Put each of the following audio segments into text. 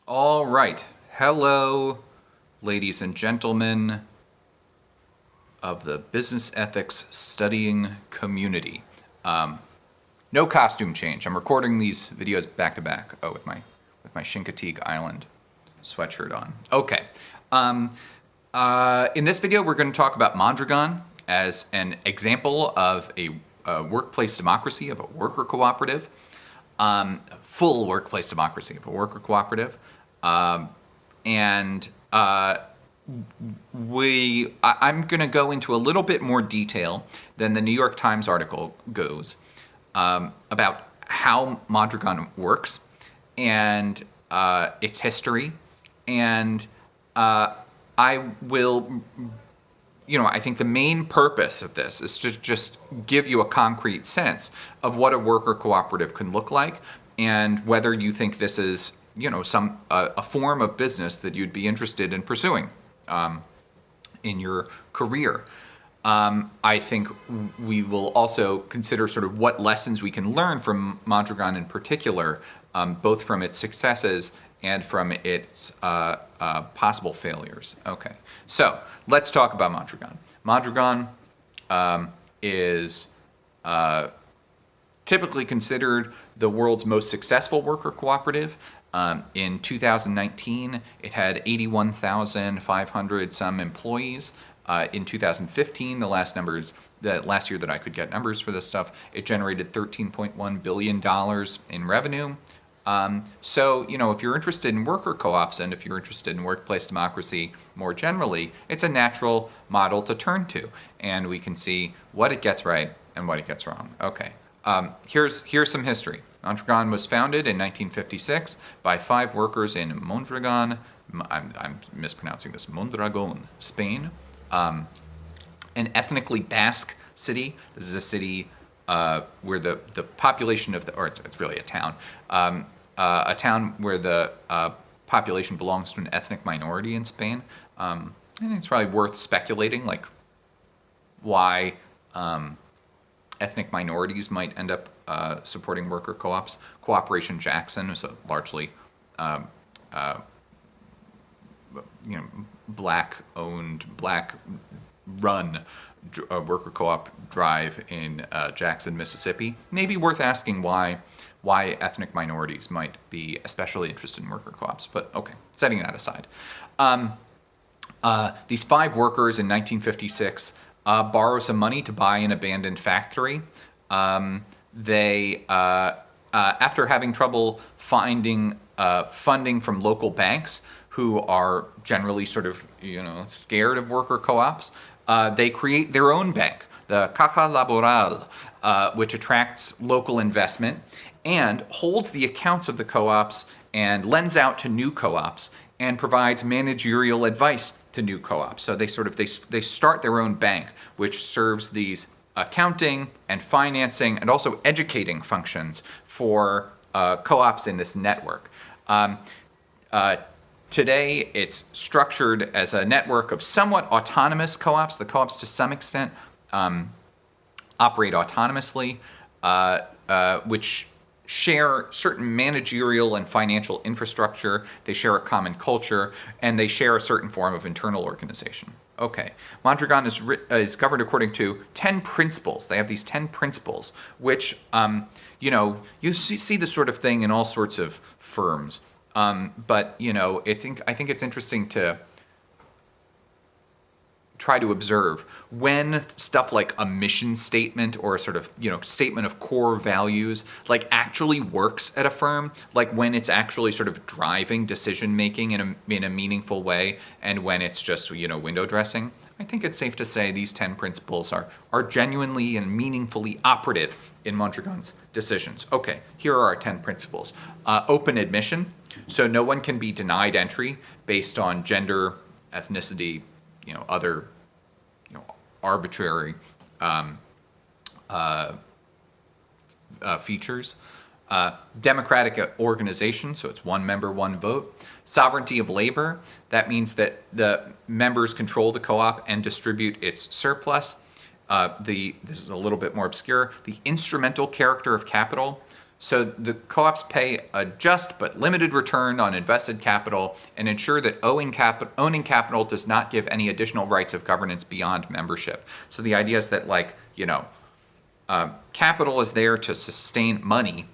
All right. Hello, ladies and gentlemen of the business ethics studying community. No costume change. I'm recording these videos back to back. Oh, with my Chincoteague Island sweatshirt on. Okay. In this video, we're going to talk about Mondragon as an example of a workplace democracy of a worker cooperative, full workplace democracy of a worker cooperative, and I'm going to go into a little bit more detail than the New York Times article goes about how Mondragon works and its history, and I will, I think the main purpose of this is to just give you a concrete sense of what a worker cooperative can look like and whether you think this is, a form of business that you'd be interested in pursuing in your career. I think we will also consider sort of what lessons we can learn from Mondragon in particular, both from its successes and from its possible failures. Okay, so let's talk about Mondragon. Mondragon is typically considered the world's most successful worker cooperative. In 2019, it had 81,500 some employees. In 2015, the last year that I could get numbers for this stuff, it generated $13.1 billion in revenue. So, if you're interested in worker co-ops and if you're interested in workplace democracy more generally, it's a natural model to turn to. And we can see what it gets right and what it gets wrong. Okay, here's some history. Mondragon was founded in 1956 by 5 workers in Mondragon. I'm mispronouncing this. Mondragon, Spain. An ethnically Basque city. This is a city where the population or it's really a town where the population belongs to an ethnic minority in Spain. I think it's probably worth speculating, like why ethnic minorities might end up supporting worker co-ops. Cooperation Jackson is a largely black-owned, black-run worker co-op drive in Jackson, Mississippi. Maybe worth asking why ethnic minorities might be especially interested in worker co-ops. But okay, setting that aside. These 5 workers in 1956 borrow some money to buy an abandoned factory. They, after having trouble finding funding from local banks, who are generally sort of, scared of worker co-ops, they create their own bank, the Caja Laboral, which attracts local investment and holds the accounts of the co-ops and lends out to new co-ops and provides managerial advice to new co-ops. So they start their own bank, which serves these accounting and financing and also educating functions for co-ops in this network. Today, it's structured as a network of somewhat autonomous co-ops. The co-ops, to some extent, operate autonomously, which share certain managerial and financial infrastructure. They share a common culture, and they share a certain form of internal organization. Okay, Mondragon is governed according to 10 principles. They have these 10 principles, which, you see this sort of thing in all sorts of firms. But I think it's interesting to try to observe when stuff like a mission statement or a sort of statement of core values like actually works at a firm, like when it's actually sort of driving decision making in a meaningful way, and when it's just window dressing. I think it's safe to say these 10 principles are genuinely and meaningfully operative in Mondragon's decisions. Okay, here are our 10 principles. Open admission. So no one can be denied entry based on gender, ethnicity, other, arbitrary features. Democratic organization, so it's one member, one vote. Sovereignty of labor, that means that the members control the co-op and distribute its surplus. This is a little bit more obscure. The instrumental character of capital, So the co-ops pay a just but limited return on invested capital and ensure that owning capital does not give any additional rights of governance beyond membership. So the idea is that, like, capital is there to sustain money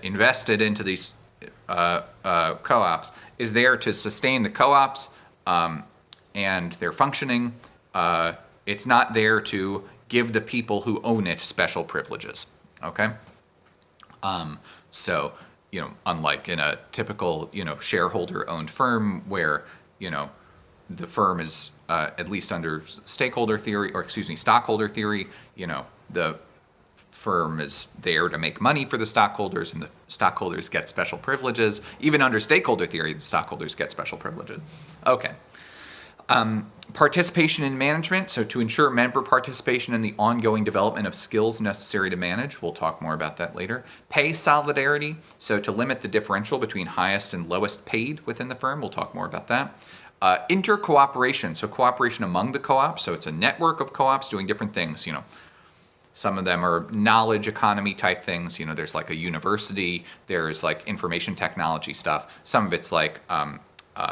invested into these co-ops, is there to sustain the co-ops and their functioning. It's not there to give the people who own it special privileges. Okay? So, unlike in a typical, shareholder-owned firm where, the firm is, at least under stockholder theory, the firm is there to make money for the stockholders, and the stockholders get special privileges. Even under stakeholder theory, the stockholders get special privileges. Okay. Participation in management, so to ensure member participation in the ongoing development of skills necessary to manage. We'll talk more about that later. Pay solidarity, so to limit the differential between highest and lowest paid within the firm. We'll talk more about that. Inter-cooperation, so cooperation among the co-ops. So it's a network of co-ops doing different things. Some of them are knowledge economy type things. There's like a university. There's like information technology stuff. Some of it's like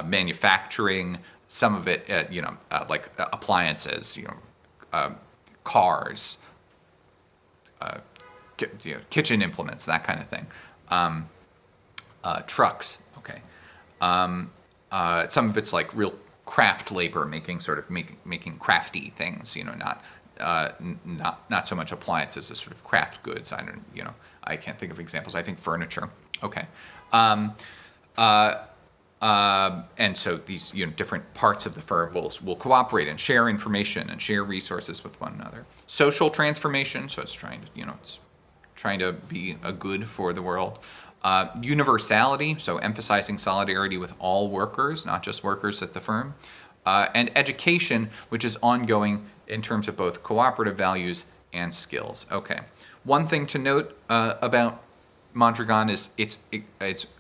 manufacturing. Some of it, like appliances, cars, kitchen implements, that kind of thing. Trucks, okay. Some of it's like real craft labor, making crafty things, not so much appliances as sort of craft goods. I can't think of examples. I think furniture. Okay. And so these different parts of the firm will cooperate and share information and share resources with one another. Social transformation, so it's trying to be a good for the world. Universality, so emphasizing solidarity with all workers, not just workers at the firm. And education, which is ongoing in terms of both cooperative values and skills. Okay. One thing to note about Mondragon is it's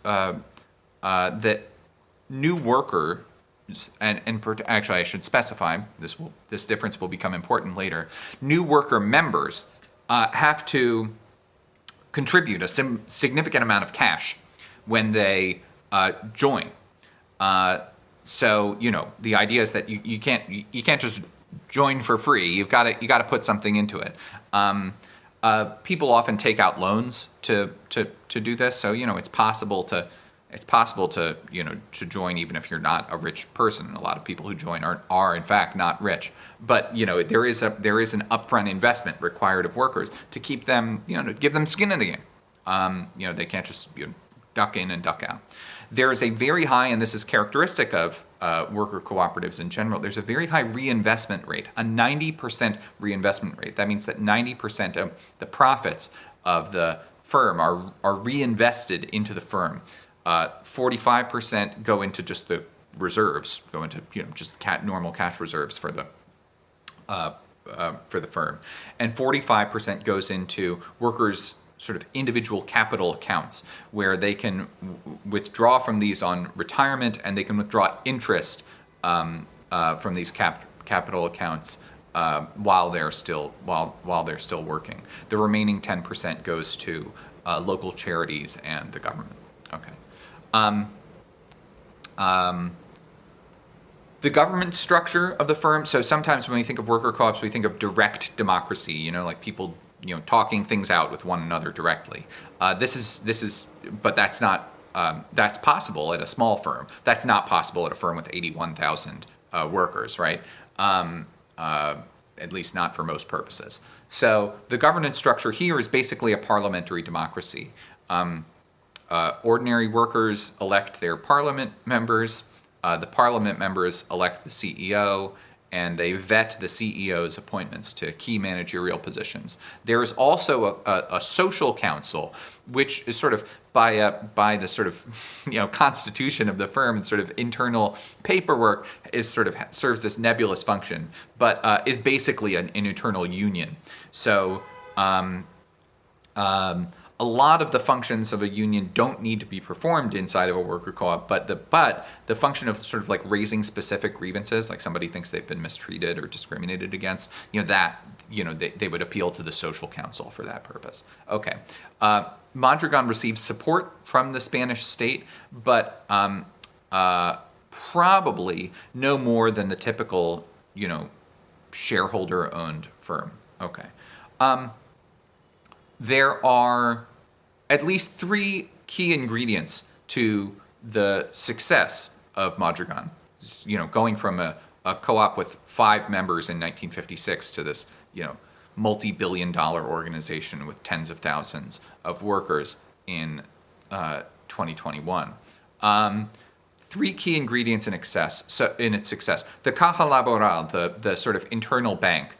that new workers, and actually I should specify, this difference will become important later. New worker members have to contribute a significant amount of cash when they join. So the idea is that you can't just join for free. You've got to put something into it. People often take out loans to do this. So it's possible to join even if you're not a rich person. A lot of people who join are in fact not rich. But there is an upfront investment required of workers to keep them, to give them skin in the game. They can't just duck in and duck out. There is a very high, and this is characteristic of worker cooperatives in general, there's a very high reinvestment rate, a 90% reinvestment rate. That means that 90% of the profits of the firm are reinvested into the firm. 45% go into just the reserves, go into just normal cash reserves for the firm, and 45% goes into workers' sort of individual capital accounts, where they can withdraw from these on retirement, and they can withdraw interest from these capital accounts while they're still working. The remaining 10% goes to local charities and the government. Okay. The government structure of the firm. So sometimes when we think of worker co-ops, we think of direct democracy, like people, talking things out with one another directly. This is, but that's not, that's possible at a small firm. That's not possible at a firm with 81,000 workers, right? At least not for most purposes. So the governance structure here is basically a parliamentary democracy. Ordinary workers elect their parliament members. The parliament members elect the CEO, and they vet the CEO's appointments to key managerial positions. There is also a social council, which is sort of by the sort of constitution of the firm and sort of internal paperwork serves this nebulous function, but is basically an internal union. So a lot of the functions of a union don't need to be performed inside of a worker co-op, but the function of sort of like raising specific grievances, like somebody thinks they've been mistreated or discriminated against, they would appeal to the social council for that purpose. Okay. Mondragon received support from the Spanish state, but probably no more than the typical, shareholder-owned firm. Okay. There are at least 3 key ingredients to the success of Mondragon. Going from a co-op with 5 members in 1956 to this, multi-billion-dollar organization with tens of thousands of workers in 2021. 3 key ingredients in its success. The Caja Laboral, the sort of internal bank,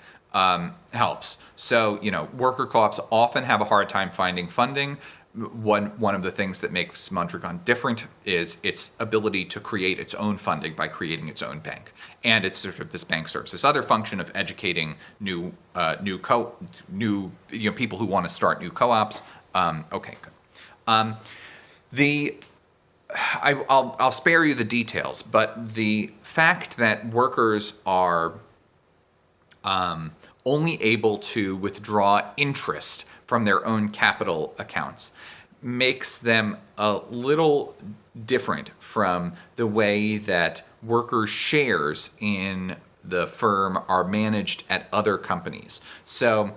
helps. So, worker co-ops often have a hard time finding funding. One of the things that makes Mondragon different is its ability to create its own funding by creating its own bank. And it's sort of this bank serves this other function of educating new people who want to start new co-ops. Okay, good. I'll spare you the details, but the fact that workers are only able to withdraw interest from their own capital accounts makes them a little different from the way that workers' shares in the firm are managed at other companies. So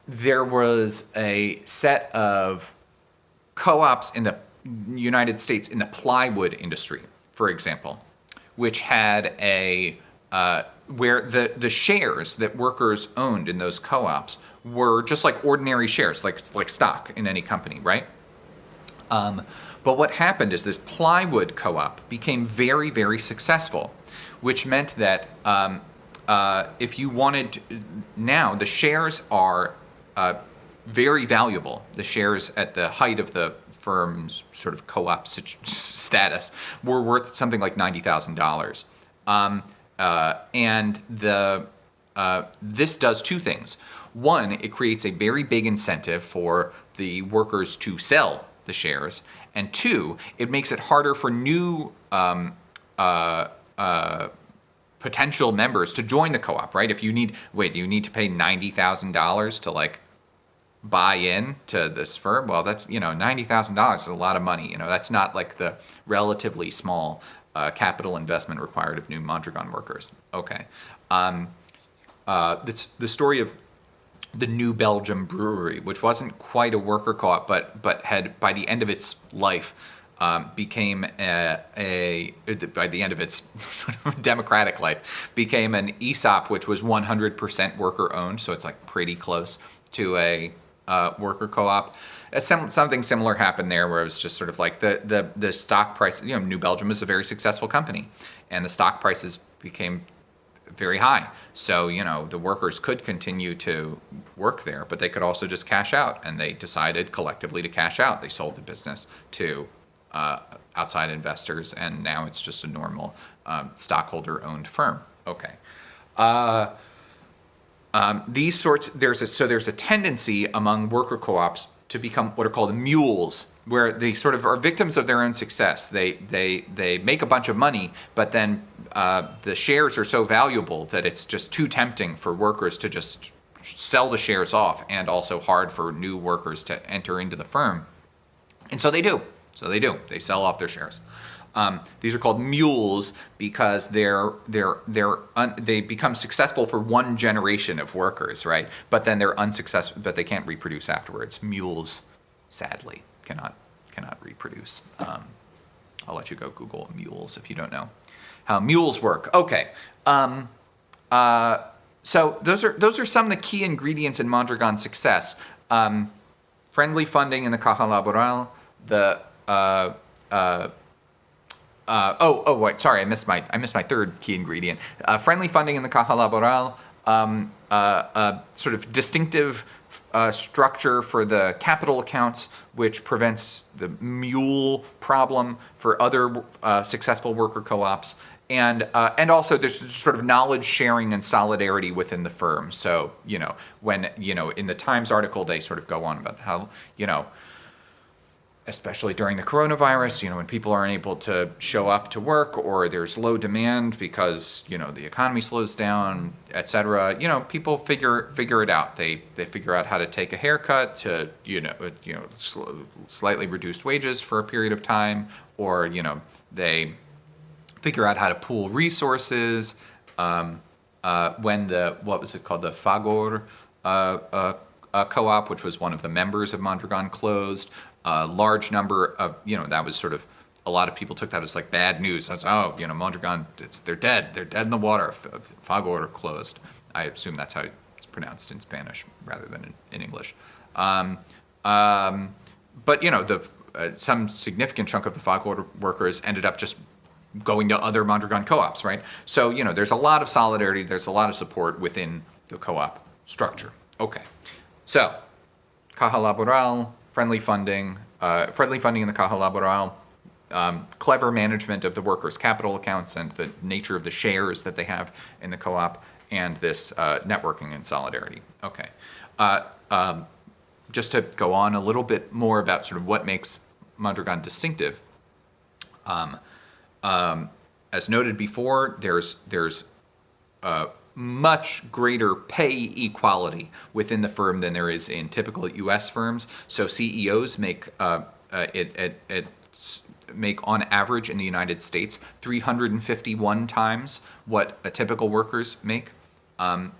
there was a set of co-ops in the United States in the plywood industry, for example, which had where the shares that workers owned in those co-ops were just like ordinary shares, like stock in any company, right? But what happened is this plywood co-op became very, very successful, which meant that if you wanted now the shares are very valuable. The shares at the height of the firm's sort of co-op status were worth something like $90,000. And this does 2 things. One, it creates a very big incentive for the workers to sell the shares. And 2, it makes it harder for new potential members to join the co-op, right? If you need to pay $90,000 to like buy in to this firm. Well, that's, $90,000 is a lot of money. That's not like the relatively small capital investment required of new Mondragon workers. Okay. The story of the New Belgium Brewery, which wasn't quite a worker co-op, but had, by the end of its life, became by the end of its sort of democratic life, became an ESOP, which was 100% worker owned. So it's like pretty close to a worker co-op. Something similar happened there, where it was just sort of like the stock price. New Belgium is a very successful company, and the stock prices became very high. So, the workers could continue to work there, but they could also just cash out, and they decided collectively to cash out. They sold the business to outside investors, and now it's just a normal stockholder-owned firm. Okay. There's a tendency among worker co-ops to become what are called mules, where they sort of are victims of their own success. They make a bunch of money, but then the shares are so valuable that it's just too tempting for workers to just sell the shares off, and also hard for new workers to enter into the firm. And so they do. They sell off their shares. These are called mules because they become successful for one generation of workers, right? But then they're unsuccessful, but they can't reproduce afterwards. Mules, sadly, cannot reproduce. I'll let you go Google mules if you don't know how mules work. Okay. So those are some of the key ingredients in Mondragon's success. Friendly funding in the Caja Laboral, wait, sorry, I missed my third key ingredient. Friendly funding in the Caja Laboral, sort of distinctive structure for the capital accounts, which prevents the mule problem for other successful worker co-ops, and also there's sort of knowledge sharing and solidarity within the firm. So when in the Times article they sort of go on about how especially during the coronavirus, when people aren't able to show up to work or there's low demand because the economy slows down, etc. People figure it out. They figure out how to take a haircut to slightly reduced wages for a period of time, or they figure out how to pool resources. When what was it called, the Fagor co-op, which was one of the members of Mondragon, closed. A large number of, that was sort of, a lot of people took that as like bad news. That's, Mondragon, they're dead in the water. Fagor closed. I assume that's how it's pronounced in Spanish rather than in English. But some significant chunk of the Fagor workers ended up just going to other Mondragon co-ops, right? So, there's a lot of solidarity, there's a lot of support within the co-op structure. Okay, so Caja Laboral, friendly funding in the Caja Laboral, clever management of the workers' capital accounts and the nature of the shares that they have in the co-op, and this networking and solidarity. Okay, just to go on a little bit more about sort of what makes Mondragon distinctive. As noted before, there's much greater pay equality within the firm than there is in typical U.S. firms. So CEOs make make on average in the United States 351 times what a typical workers make.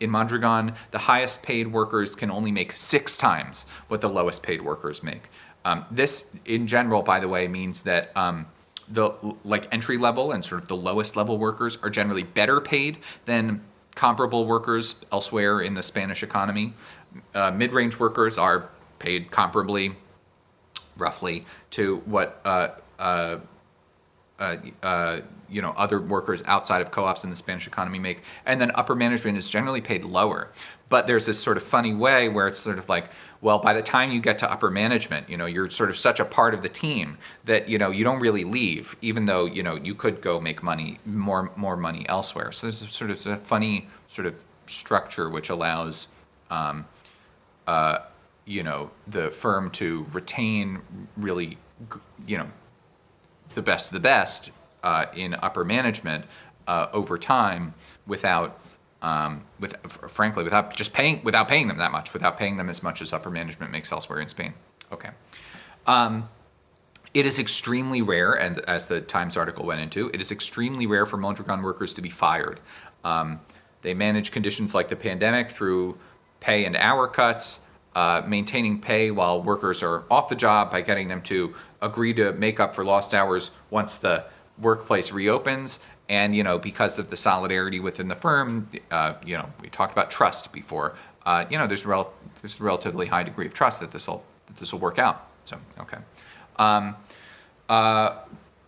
In Mondragon, the highest paid workers can only make 6 times what the lowest paid workers make. This, in general, by the way, means that the entry level and sort of the lowest level workers are generally better paid than comparable workers elsewhere in the Spanish economy. Mid-range workers are paid comparably, roughly, to what other workers outside of co-ops in the Spanish economy make. And then upper management is generally paid lower. But there's this sort of funny way where it's sort of like, well, by the time you get to upper management, you're sort of such a part of the team that, you don't really leave, even though, you could go make more money elsewhere. So there's sort of a funny sort of structure which allows, the firm to retain really, the best of the best in upper management over time without paying them that much, without paying them as much as upper management makes elsewhere in Spain. Okay. It is extremely rare, and as the Times article went into, it is extremely rare for Mondragon workers to be fired. They manage conditions like the pandemic through pay and hour cuts, maintaining pay while workers are off the job by getting them to agree to make up for lost hours once the workplace reopens. And, because of the solidarity within the firm, we talked about trust before. There's a relatively high degree of trust that this will work out. So, okay.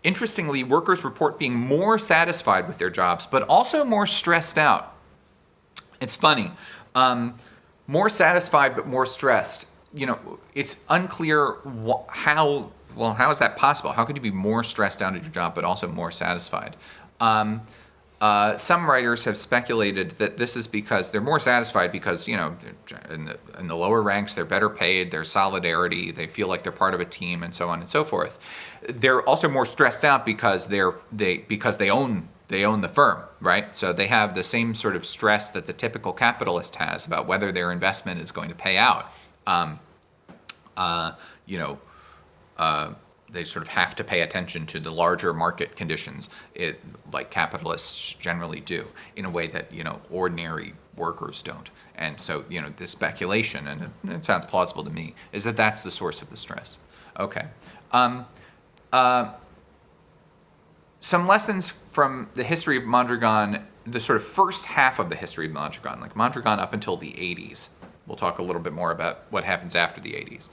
Interestingly, workers report being more satisfied with their jobs, but also more stressed out. It's funny. More satisfied, but more stressed. It's unclear how is that possible? How could you be more stressed out at your job, but also more satisfied? Some writers have speculated that this is because they're more satisfied because, in the lower ranks, they're better paid, there's solidarity, they feel like they're part of a team, and so on and so forth. They're also more stressed out because they own the firm, right? So they have the same sort of stress that the typical capitalist has about whether their investment is going to pay out. They sort of have to pay attention to the larger market conditions, like capitalists generally do, in a way that, ordinary workers don't. And so, the speculation, and it sounds plausible to me, is that that's the source of the stress. Okay. Some lessons from the history of Mondragon, the sort of first half of the history of Mondragon, like Mondragon up until the 80s. We'll talk a little bit more about what happens after the 80s.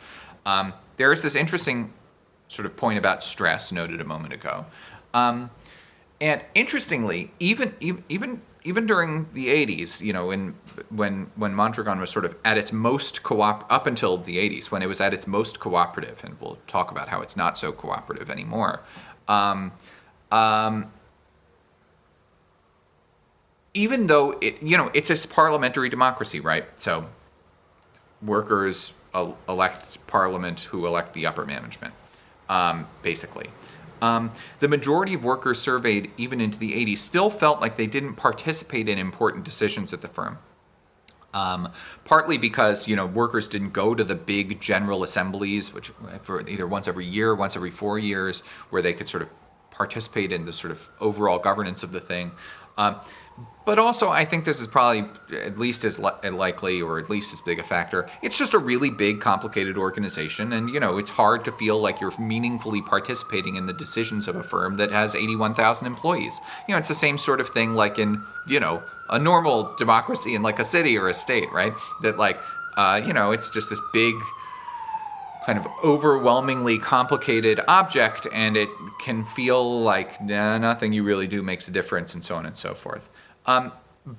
There is this interesting sort of point about stress noted a moment ago. And interestingly, even during the 80s, when Mondragon was sort of at its most up until the 80s, when it was at its most cooperative, and we'll talk about how it's not so cooperative anymore, even though it's a parliamentary democracy, right? So workers elect parliament, who elect the upper management, basically. The majority of workers surveyed, even into the 80s, still felt like they didn't participate in important decisions at the firm. Partly because workers didn't go to the big general assemblies, which for either once every year, once every 4 years, where they could sort of participate in the sort of overall governance of the thing. But also, I think this is probably at least as likely, or at least as big a factor. It's just a really big, complicated organization, and it's hard to feel like you're meaningfully participating in the decisions of a firm that has 81,000 employees. It's the same sort of thing like in a normal democracy in like a city or a state, right? That it's just this big, kind of overwhelmingly complicated object, and it can feel like nothing you really do makes a difference, and so on and so forth.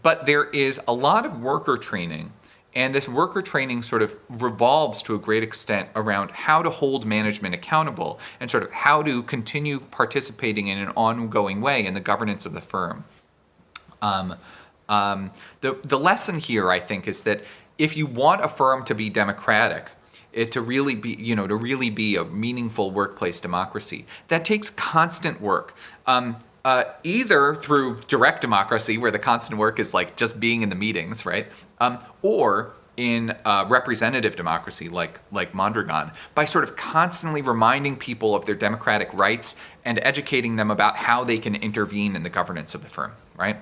But there is a lot of worker training, and this worker training sort of revolves to a great extent around how to hold management accountable and sort of how to continue participating in an ongoing way in the governance of the firm. The lesson here, I think, is that if you want a firm to be democratic, to really be a meaningful workplace democracy, that takes constant work. Either through direct democracy, where the constant work is like just being in the meetings, right? Or in representative democracy, like Mondragon, by sort of constantly reminding people of their democratic rights and educating them about how they can intervene in the governance of the firm, right?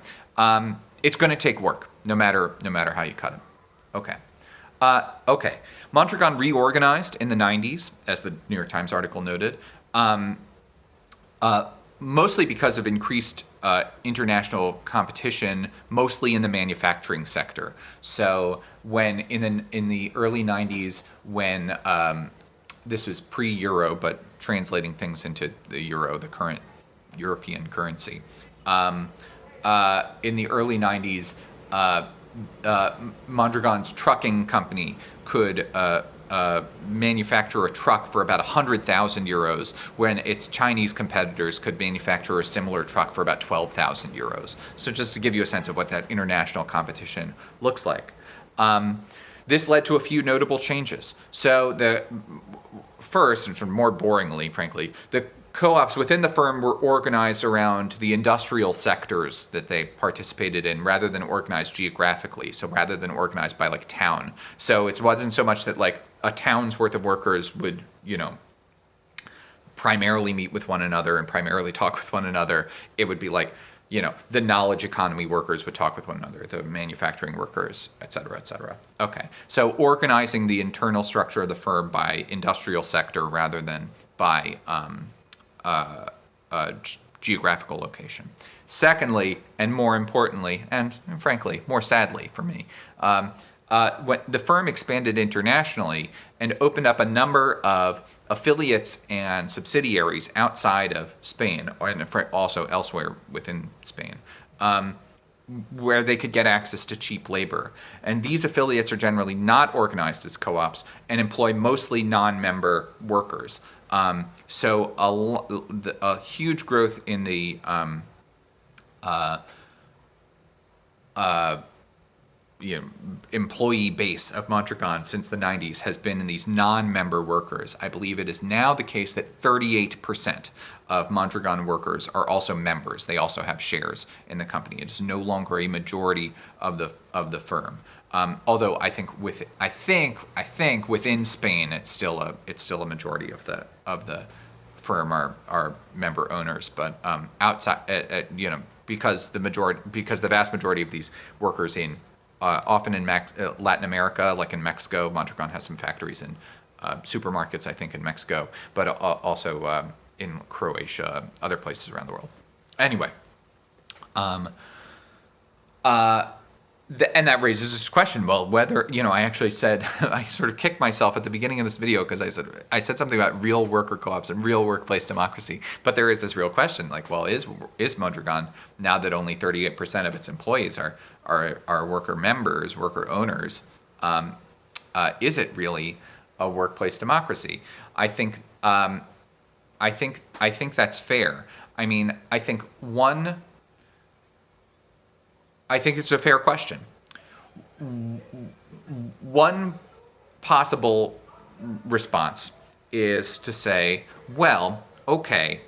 It's going to take work, no matter how you cut it. Okay. Mondragon reorganized in the 90s, as the New York Times article noted, mostly because of increased international competition, mostly in the manufacturing sector. So when in the early 90s, when this was pre-euro, but translating things into the euro, the current European currency, in the early 90s, Mondragon's trucking company could manufacture a truck for about 100,000 euros, when its Chinese competitors could manufacture a similar truck for about 12,000 euros. So just to give you a sense of what that international competition looks like. This led to a few notable changes. So the first, and sort of more boringly, frankly, the co-ops within the firm were organized around the industrial sectors that they participated in, rather than organized geographically. So rather than organized by like town. So it wasn't so much that like a town's worth of workers would, primarily meet with one another and primarily talk with one another. It would be like, the knowledge economy workers would talk with one another, the manufacturing workers, et cetera, et cetera. Okay, so organizing the internal structure of the firm by industrial sector rather than by geographical location. Secondly, and more importantly, and frankly, more sadly for me, when the firm expanded internationally and opened up a number of affiliates and subsidiaries outside of Spain, and also elsewhere within Spain, where they could get access to cheap labor. And these affiliates are generally not organized as co-ops and employ mostly non-member workers. So a huge growth in the employee base of Mondragon since the 90s has been in these non-member workers. I believe it is now the case that 38% of Mondragon workers are also members. They also have shares in the company. It is no longer a majority of the firm. Although I think within Spain it's still a majority of the firm are member owners, but outside because the vast majority of these workers often in Latin America, like in Mexico, Mondragon has some factories in supermarkets, I think, in Mexico, but also in Croatia, other places around the world. Anyway, and that raises this question, well, whether, I actually said, I sort of kicked myself at the beginning of this video because I said something about real worker co-ops and real workplace democracy, but there is this real question, like, well, is Mondragon, now that only 38% of its employees are worker members, worker owners, is it really a workplace democracy? I think that's fair. I mean, I think I think it's a fair question. One possible response is to say, well, okay,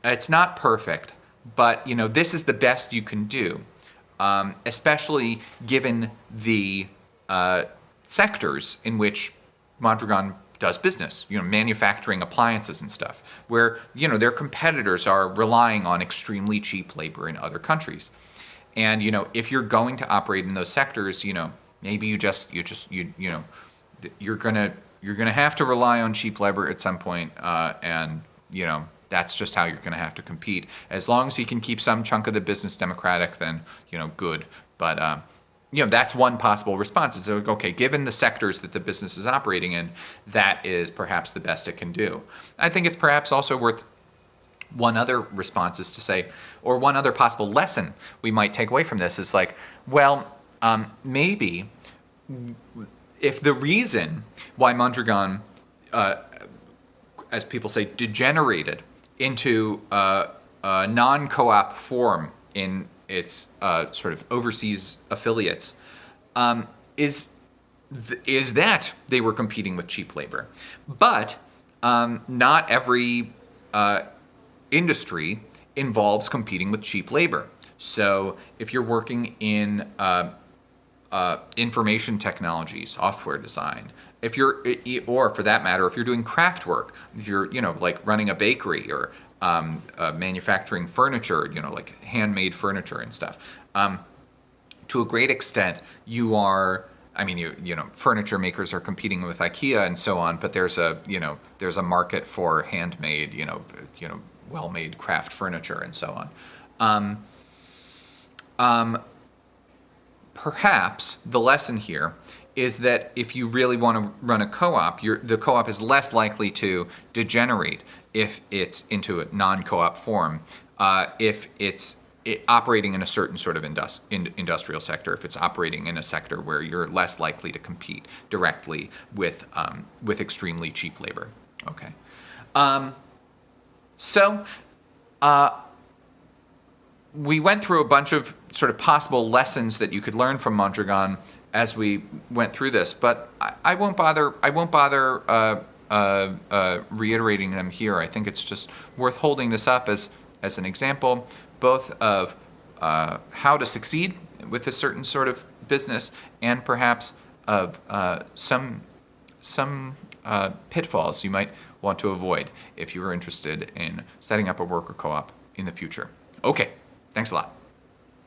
it's not perfect, but this is the best you can do, especially given the sectors in which Mondragon does business, manufacturing appliances and stuff, where their competitors are relying on extremely cheap labor in other countries. And if you're going to operate in those sectors, maybe you're gonna have to rely on cheap labor at some point, and that's just how you're gonna have to compete. As long as you can keep some chunk of the business democratic, then good. But that's one possible response. Is okay, given the sectors that the business is operating in, that is perhaps the best it can do. I think it's perhaps also worth one other response is to say, or one other possible lesson we might take away from this is like, well, maybe if the reason why Mondragon, as people say, degenerated into a non-co-op form in its sort of overseas affiliates, is that they were competing with cheap labor. But not every industry involves competing with cheap labor. So if you're working in information technology, software design, or for that matter, if you're doing craft work, if you're like running a bakery or manufacturing furniture, like handmade furniture and stuff, to a great extent you are. I mean, furniture makers are competing with IKEA and so on, but there's a market for handmade, well-made craft furniture and so on. Perhaps the lesson here is that if you really want to run a co-op, the co-op is less likely to degenerate if it's into a non-co-op form, if it's operating in a certain sort of industrial sector, if it's operating in a sector where you're less likely to compete directly with extremely cheap labor. Okay. So we went through a bunch of sort of possible lessons that you could learn from Mondragon as we went through this, but I won't bother reiterating them here. I think it's just worth holding this up as an example, both of how to succeed with a certain sort of business, and perhaps of some pitfalls you might want to avoid if you were interested in setting up a worker co-op in the future. Okay, thanks a lot.